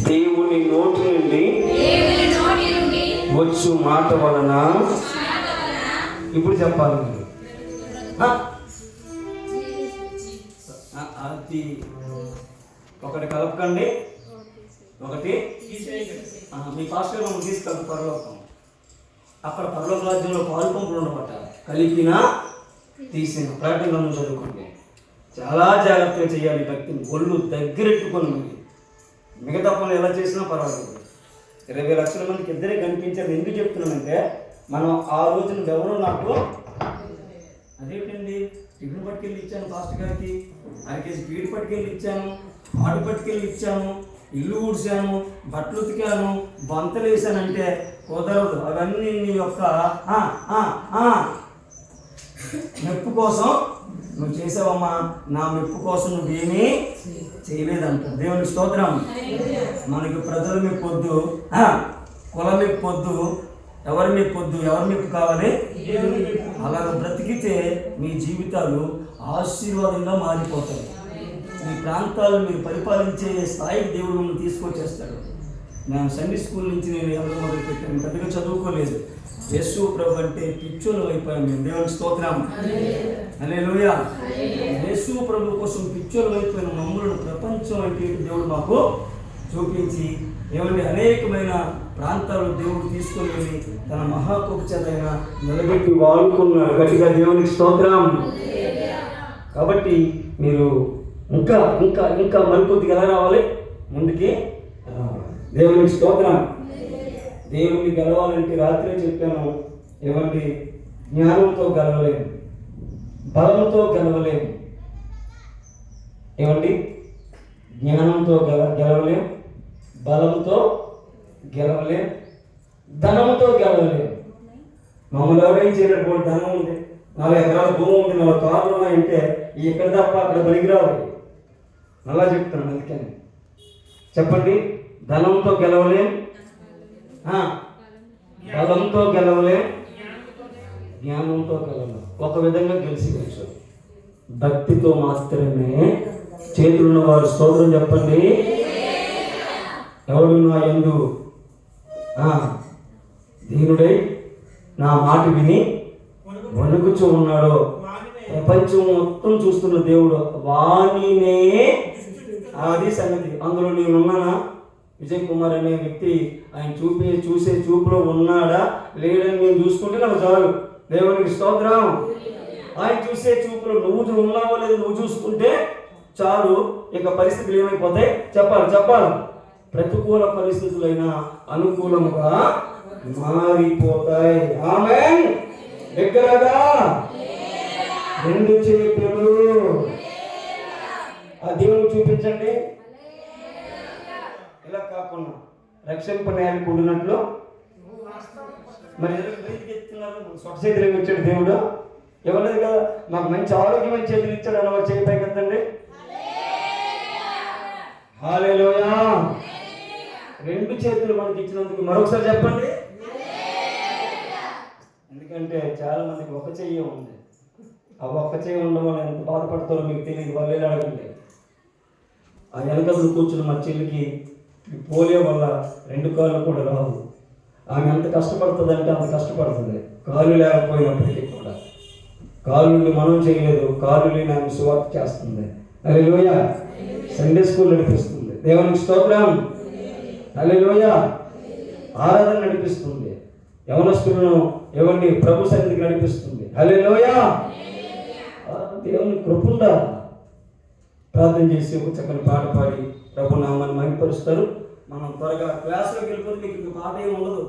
దేవుని నోటి నుండి వచ్చు మాట వలన. ఇప్పుడు చెప్పాలి అది ఒకటి కలపకండి, ఒకటి మీ పాస్టర్ మనం తీసుకెళ్తాం పరలోకం. అక్కడ పరలోక రాజ్యంలో పాలు పంపులు ఉండబట్ట కలిపిన తీసిన ప్రకటనలను చదువుకోండి. చాలా జాగ్రత్తగా చేయాలి భక్తిని, ఒళ్ళు దగ్గరెట్టుకొని. మిగతా పనులు ఎలా చేసినా పర్వాలేదు. 20 లక్షల మందికి ఇద్దరే కనిపించారు. ఎందుకు చెప్తున్నానంటే మనం ఆ రోజున ఎవరో నాకు అదేంటండి టిఫిన్ పట్టుకెళ్ళి ఇచ్చాను, పాస్టర్ గారికి అరకేసి పీడి పట్టుకెళ్ళి ఇచ్చాను, ఆడు పట్టుకెళ్ళి ఇచ్చాను, ఇల్లు ఊడ్చాను, బట్టలు ఉతికాను, బంతలు వేసానంటే కుదరదు. అవన్నీ నీ యొక్క మెప్పు కోసం నువ్వు చేసావమ్మా, నా మెప్పు కోసం నువ్వేమీ చేయలేదంట. దేవుని స్తోత్రం. మనకి ప్రజల మెప్పొద్దు, కుల మెప్పొద్దు, ఎవరి మెప్పొద్దు, ఎవరి మెప్పు కావాలి. అలాగ బ్రతికితే మీ జీవితాలు ఆశీర్వాదంగా మారిపోతాయి. మీ ప్రాంతాలను మీరు పరిపాలించే స్థాయికి దేవుడు మిమ్మల్ని తీసుకొచ్చేస్తాడు. నేను సండే స్కూల్ నుంచి నేను ఎవరు మొదలుపెట్టాను, పెద్దగా చదువుకోలేదు. యేసు ప్రభు అంటే పిచ్చోలు అయిపోయాం మేము. దేవుని స్తోత్రం. హల్లెలూయా. యేసు ప్రభు కోసం పిచ్చోలు అయిపోయిన మమ్మల్ని ప్రపంచం అంటే దేవుడు మాకు చూపించి ఏమంటే అనేకమైన ప్రాంతాలు దేవుడు తీసుకొని వెళ్ళి తన మహాకృప చేతైన నిలబెట్టి వాడుకున్నాడు. గట్టిగా దేవునికి స్తోత్రం. కాబట్టి మీరు ఇంకా ఇంకా ఇంకా మరికొద్దిగా ఎలా రావాలి, ముందుకి దేవునికి స్తోత్రం. దేవుడిని గెలవాలంటే రాత్రే చెప్పాను, ఏమండి జ్ఞానంతో గెలవలేము, బలంతో గెలవలేము. ఏమండి జ్ఞానంతో గెలవలేం, బలంతో గెలవలేం, ధనంతో గెలవలేం. మమ్మల్ని ఎవరేం చేయలేకపోతే ధనం ఉంది, 4 ఎకరాల భూమి ఉంది, 4 కార్లు ఉన్నాయంటే ఇక్కడ తప్ప అక్కడ పనికిరావాలి. అలా చెప్తున్నాను. అందుకని చెప్పండి, ధనంతో గెలవలేం, బలంతో గెలవలేం, జ్ఞానంతో గెలవలేం. ఒక విధంగా గెలిచి భక్తితో మాత్రమే. చేతులున్న వారు స్తోత్రం చెప్పండి. ఎవడు నా యందు దీనుడై నా మాట విని వణుకుచూ ఉన్నాడో, ప్రపంచం మొత్తం చూస్తున్న దేవుడు వాణినే. అది సంగతి. అందులో నేనున్నానా? విజయ్ కుమార్ అనే వ్యక్తి ఆయన చూసే చూపులో ఉన్నాడా లేడని నేను చూసుకుంటే నాకు చాలు. దేవునికి స్తోత్రం. ఆయన చూసే చూపులో నువ్వు ఉన్నావో లేదు నువ్వు చూసుకుంటే చాలు. ఇక పరిస్థితులు ఏమైపోతాయి చెప్పాలి. ప్రతికూల పరిస్థితులైనా అనుకూలంగా మారిపోతాయి. ఆమేన్. దగ్గరగా 2 చేతులు ఆ దేవుడు చూపించండి. ఇలా కాకుండా రక్షింపడానికి ఉండినట్లు మరి బయటికి ఎత్తున్నారు. సొంత చేతులు వచ్చాడు దేవుడు. ఇవ్వలేదు కదా, మాకు మంచి ఆరోగ్యమైన చేతులు ఇచ్చాడు అని వారు చేయిపోయి కదండి. హల్లెలూయా. 2 చేతులు మనకి ఇచ్చినందుకు మరొకసారి చెప్పండి. ఎందుకంటే చాలా మందికి ఒక చెయ్యి ఉంది. ఆ ఒక్క చెయ్యి ఉండడం వల్ల ఎంత బాధపడతారో మీకు తెలియదు. వాళ్ళే అడగండి. ఆ వెనకలు కూర్చున్న మా చెల్లికి పోలియో వల్ల 2 కాళ్ళు కూడా రావు. ఆమె ఎంత కష్టపడుతుంది అంటే అంత కష్టపడుతుంది. కాళ్ళు లేకపోయినప్పటికీ కూడా. కాళ్ళు మనం చేయలేదు, కాళ్ళు లేని ఆమె సువార్త చేస్తుంది. హల్లెలూయా. సండే స్కూల్ నడిపిస్తుంది. దేవునికి స్తోత్రం. హల్లెలూయా. ఆరాధన నడిపిస్తుంది. యవనస్తులను ఏమండి ప్రభు సన్నిధికి నడిపిస్తుంది. హల్లెలూయా. దేవుని కృప ప్రార్థన చేసి ఒక చక్కని పాట పాడి ప్రభు నామాన్ని మహిమపరుస్తారు. మనం త్వరగా క్లాస్లోకి వెళ్ళిపోతే మీకు పాట ఏమి ఉండదు.